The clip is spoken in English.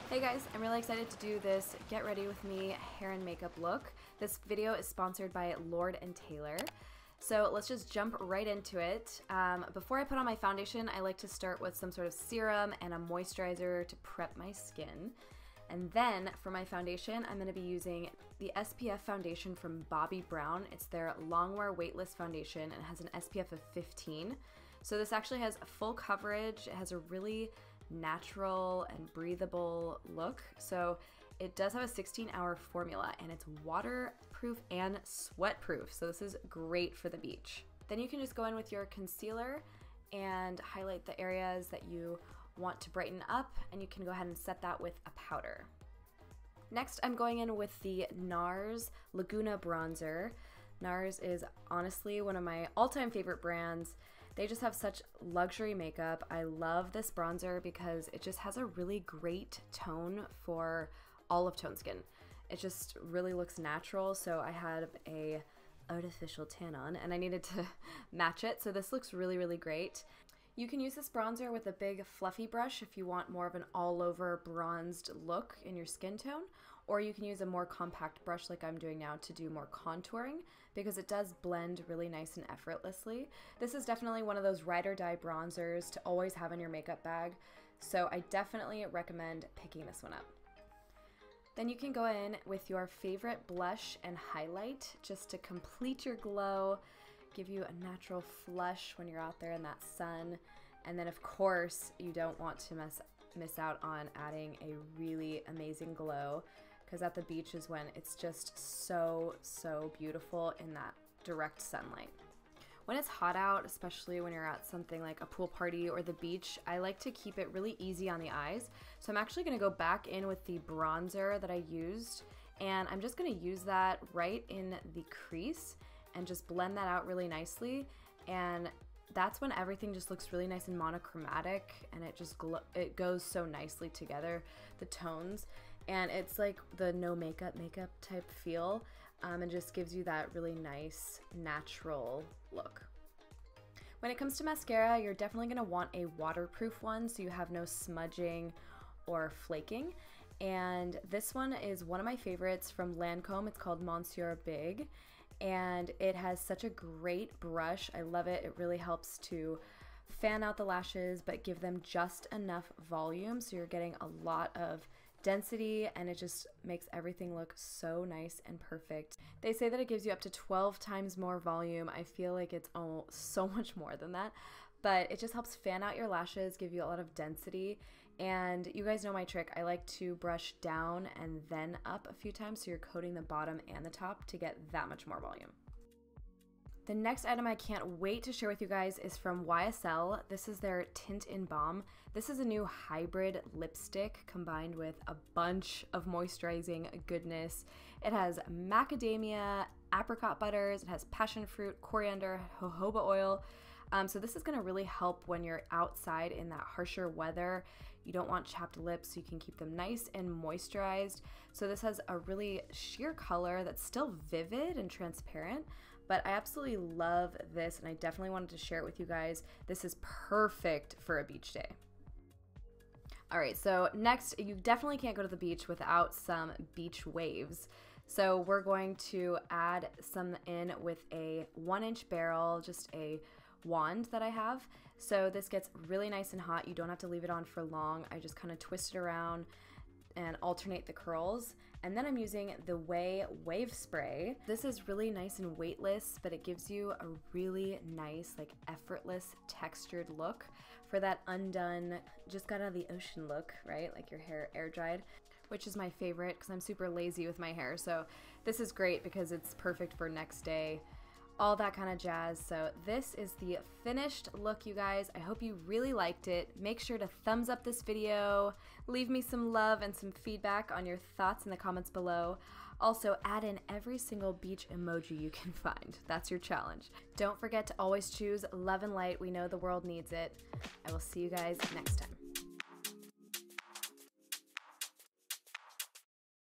Hey guys, I'm really excited to do this get ready with me hair and makeup look. This video is sponsored by Lord & Taylor. So let's just jump right into it. Before I put on my foundation, I like to start with some sort of serum and a moisturizer to prep my skin. And then for my foundation, I'm going to be using the SPF foundation from Bobbi Brown. It's their Longwear Weightless Foundation and it has an SPF of 15. So this actually has full coverage. It has a really natural and breathable look. So it does have a 16-hour formula and it's waterproof and sweatproof. So this is great for the beach. Then you can just go in with your concealer and highlight the areas that you want to brighten up, and you can go ahead and set that with a powder. Next, I'm going in with the Nars Laguna bronzer. Nars is honestly one of my all-time favorite brands. They just have such luxury makeup. I love this bronzer because it just has a really great tone for olive tone skin. It just really looks natural, so I had a artificial tan on and I needed to match it, so this looks really, really great. You can use this bronzer with a big fluffy brush if you want more of an all-over bronzed look in your skin tone, or you can use a more compact brush like I'm doing now to do more contouring because it does blend really nice and effortlessly. This is definitely one of those ride or die bronzers to always have in your makeup bag, so I definitely recommend picking this one up. Then you can go in with your favorite blush and highlight just to complete your glow, give you a natural flush when you're out there in that sun. And then of course you don't want to miss out on adding a really amazing glow, because at the beach is when it's just so beautiful in that direct sunlight. When it's hot out, especially when you're at something like a pool party or the beach, I like to keep it really easy on the eyes. So I'm actually going to go back in with the bronzer that I used, and I'm just going to use that right in the crease and just blend that out really nicely. And that's when everything just looks really nice and monochromatic, and it goes so nicely together, the tones, and it's like the no makeup type feel, and just gives you that really nice natural look. When it comes to mascara, you're definitely going to want a waterproof one so you have no smudging or flaking. And this one is one of my favorites from Lancome. It's called Monsieur Big, and it has such a great brush. I love it. It really helps to fan out the lashes but give them just enough volume so you're getting a lot of density, and it just makes everything look so nice and perfect. They say that it gives you up to 12 times more volume. I feel like it's so much more than that, but it just helps fan out your lashes, give you a lot of density. And you guys know my trick. I like to brush down and then up a few times so you're coating the bottom and the top to get that much more volume. The next item I can't wait to share with you guys is from YSL. This is their Tintin Balm. This is a new hybrid lipstick combined with a bunch of moisturizing goodness. It has macadamia, apricot butters, it has passion fruit, coriander, jojoba oil. So this is going to really help when you're outside in that harsher weather. You don't want chapped lips, so you can keep them nice and moisturized. So this has a really sheer color that's still vivid and transparent, but I absolutely love this and I definitely wanted to share it with you guys. This is perfect for a beach day. All right, so next, you definitely can't go to the beach without some beach waves. So we're going to add some in with a 1-inch barrel, just a wand that I have. So this gets really nice and hot. You don't have to leave it on for long. I just kind of twist it around and alternate the curls. And then I'm using the Wave Spray. This is really nice and weightless, but it gives you a really nice, like effortless textured look for that undone, just got out of the ocean look, right? Like your hair air dried, which is my favorite because I'm super lazy with my hair. So this is great because it's perfect for next day, all that kind of jazz. So this is the finished look, you guys. I hope you really liked it. Make sure to thumbs up this video, leave me some love and some feedback on your thoughts in the comments below. Also, add in every single beach emoji you can find. That's your challenge. Don't forget to always choose love and light. We know the world needs it. I will see you guys next time.